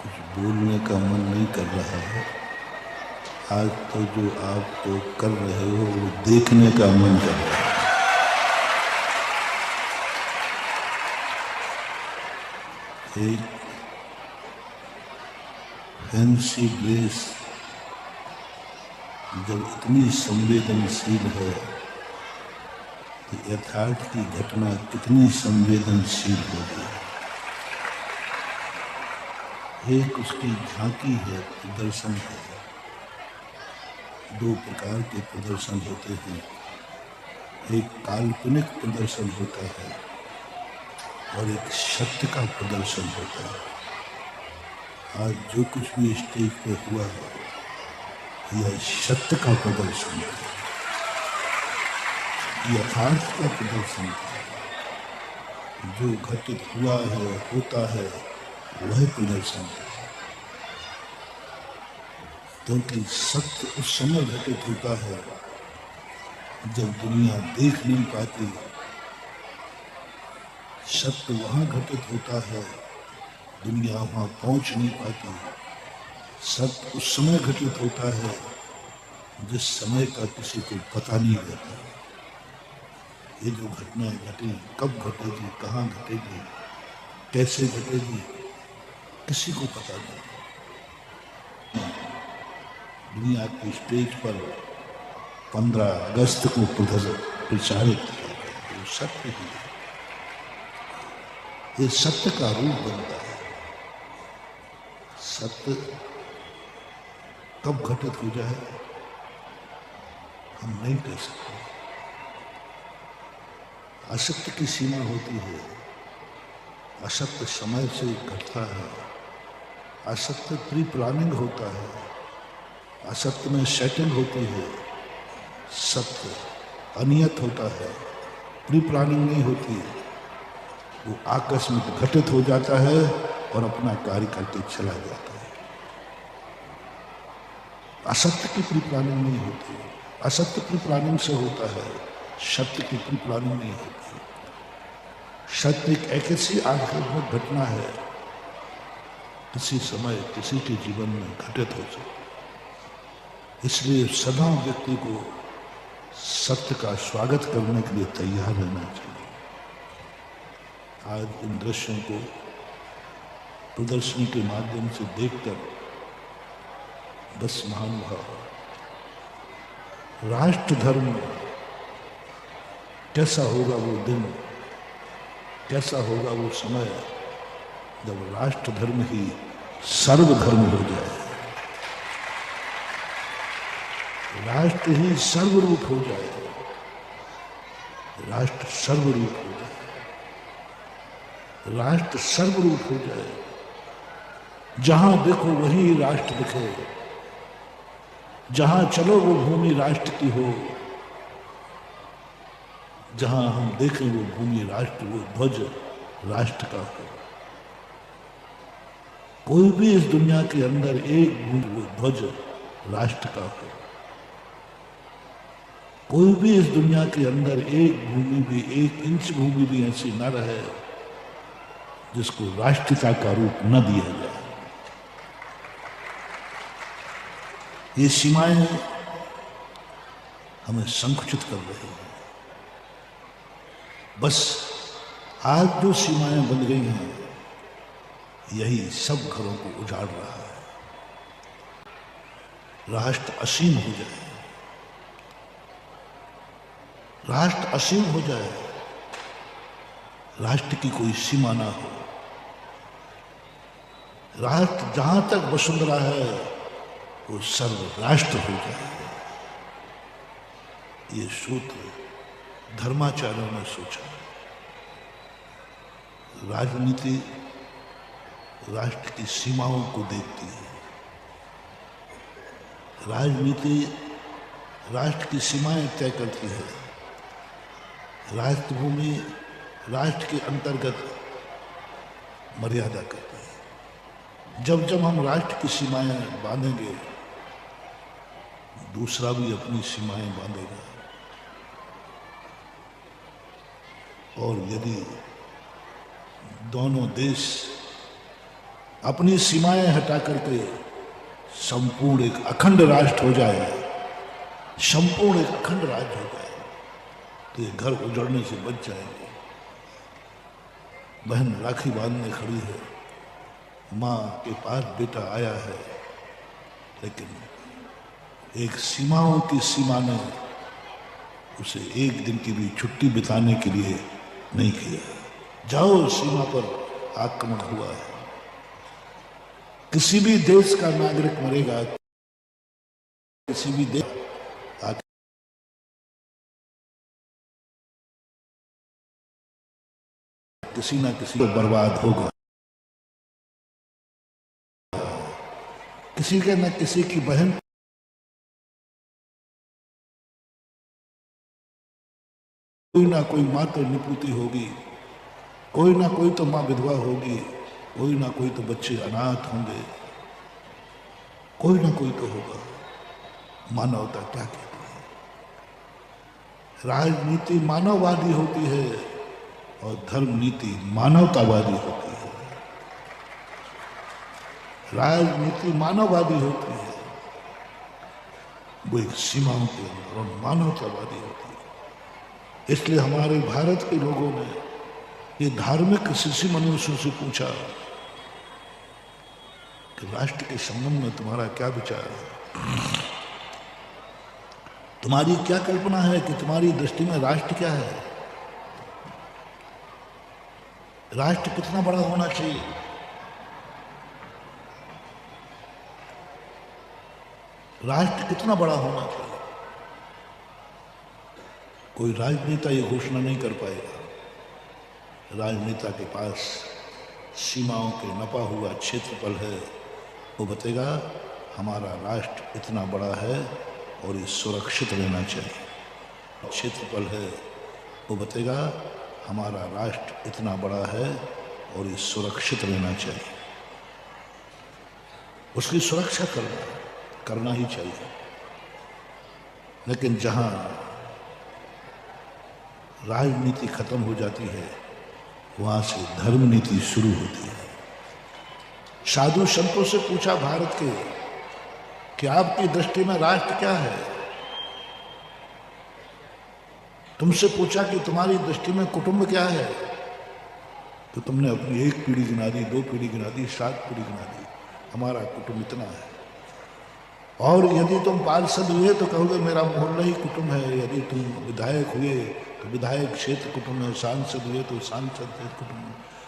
कुछ बोलने का मन नहीं कर रहा है। आज तो जो आप तो कर रहे हो वो देखने का मन कर रहा है। एक फैंसी ड्रेस जब इतनी संवेदनशील है तो यथार्थ की घटना कितनी संवेदनशील होगी। एक उसकी झांकी है, प्रदर्शन है। दो प्रकार के प्रदर्शन होते हैं, एक काल्पनिक प्रदर्शन होता है और एक सत्य का प्रदर्शन होता है। आज जो कुछ भी स्टेज पे हुआ है यह सत्य का प्रदर्शन है, यथार्थ का प्रदर्शन है। जो घटित हुआ है, होता है, वह प्रदर्शन है। क्योंकि सत्य उस समय घटित होता है जब दुनिया देख नहीं पाती। सत्य वहाँ घटित होता है, दुनिया वहाँ पहुँच नहीं पाती। सत्य उस समय घटित होता है जिस समय का किसी को पता नहीं रहता। ये जो घटनाएं घटी, कब घटेगी, कहाँ घटेगी, कैसे घटेगी, किसी को पता नहीं। दुनिया की स्टेज पर 15 अगस्त को प्रचारित किया गया, वो सत्य ही है। ये सत्य का रूप बनता है। सत्य कब घटित हो जाए हम नहीं कह सकते। असत्य की सीमा होती है, असत्य समय से घटता है, असत्य प्री प्लानिंग होता है, असत्य में सेटिंग होती है। सत्य अनियत होता है, प्री प्लानिंग नहीं होती, वो आकस्मिक घटित हो जाता है और अपना कार्य करके चला जाता है। असत्य की प्री प्लानिंग नहीं होती, असत्य प्री प्लानिंग से होता है, सत्य की प्री प्लानिंग नहीं होती। सत्य एक ऐसी आध्यात्मिक घटना है किसी समय किसी के जीवन में घटित हो सकती। इसलिए सदा व्यक्ति को सत्य का स्वागत करने के लिए तैयार रहना चाहिए। आज इन दृश्यों को प्रदर्शनी के माध्यम से देखकर बस महानुभाव, राष्ट्र धर्म कैसा होगा वो दिन, कैसा होगा वो समय जब राष्ट्र धर्म ही सर्वधर्म हो जाए, राष्ट्र ही सर्वरूप हो जाए, राष्ट्र सर्वरूप हो जाए, राष्ट्र सर्वरूप हो जाए। जहां देखो वही राष्ट्र दिखे, जहां चलो वो भूमि राष्ट्र की हो, जहां हम देखें वो भूमि राष्ट्र, वो ध्वज राष्ट्र का हो। कोई भी इस दुनिया के अंदर एक वो ध्वज राष्ट्र का हो। कोई भी इस दुनिया के अंदर एक भूमि भी, एक इंच भूमि भी ऐसी न रहे जिसको राष्ट्रता का रूप न दिया जाए। ये सीमाएं हमें संकुचित कर रही हैं। बस आज जो सीमाएं बन गई हैं यही सब घरों को उजाड़ रहा है। राष्ट्र असीम हो जाए, राष्ट्र असीम हो जाए, राष्ट्र की कोई सीमा ना हो, राष्ट्र जहां तक वसुंधरा है वो सर्व राष्ट्र हो जाए। ये सूत्र धर्माचार्यों ने सोचा। राजनीति राष्ट्र की सीमाओं को देखती है, राजनीति राष्ट्र की सीमाएं तय करती है। राष्ट्रभूमि राष्ट्र के अंतर्गत मर्यादा करती है। जब जब हम राष्ट्र की सीमाएं बांधेंगे दूसरा भी अपनी सीमाएं बांधेगा। और यदि दोनों देश अपनी सीमाएं हटा करके संपूर्ण एक अखंड राष्ट्र हो जाए, संपूर्ण एक अखंड राज्य हो जाए, तो ये घर उजड़ने से बच जाएंगे। बहन राखी बांधने खड़ी है, माँ के पास बेटा आया है, लेकिन एक सीमाओं की सीमा ने उसे एक दिन की भी छुट्टी बिताने के लिए नहीं किया। जाओ, सीमा पर आक्रमण हुआ है। किसी भी देश का नागरिक मरेगा, किसी भी देश किसी ना किसी को बर्बाद होगा। किसी के न किसी की बहन, कोई ना कोई माँ तो निपुती होगी, कोई ना कोई तो माँ विधवा होगी, कोई ना कोई तो बच्चे अनाथ होंगे, कोई ना कोई तो होगा। मानवता क्या कहती है? राजनीति मानववादी होती है और धर्म नीति मानवतावादी होती है। राजनीति मानववादी होती है, वो एक सीमाओं के अंदर, और मानवतावादी होती है। इसलिए हमारे भारत के लोगों ने ये धार्मिक ऋषि मनुष्यों से पूछा कि राष्ट्र के संबंध में तुम्हारा क्या विचार है? तुम्हारी क्या कल्पना है कि तुम्हारी दृष्टि में राष्ट्र क्या है? राष्ट्र कितना बड़ा होना चाहिए? राष्ट्र कितना बड़ा होना चाहिए? कोई राजनेता ये घोषणा नहीं कर पाएगा। राजनेता के पास सीमाओं के नपा हुआ क्षेत्रफल है, वो बताएगा हमारा राष्ट्र इतना बड़ा है और ये सुरक्षित रहना चाहिए। क्षेत्रफल है, वो बताएगा हमारा राष्ट्र इतना बड़ा है और ये सुरक्षित रहना चाहिए। उसकी सुरक्षा करना ही चाहिए। लेकिन जहां राजनीति खत्म हो जाती है, वहां से धर्म नीति शुरू होती है। साधु संतों से पूछा भारत के कि आपकी दृष्टि में राष्ट्र क्या है? तुमसे पूछा कि तुम्हारी दृष्टि में कुटुंब क्या है, तो तुमने अपनी एक पीढ़ी गिना दी, 2 पीढ़ी गिना दी, 7 पीढ़ी गिना दी। हमारा कुटुंब इतना है। और यदि तुम पार्षद हुए तो कहोगे मेरा मोहल्ला ही कुटुंब है। यदि तुम विधायक हुए तो विधायक क्षेत्र कुटुंब है। सांसद हुए तो सांसद क्षेत्र कुटुंब है।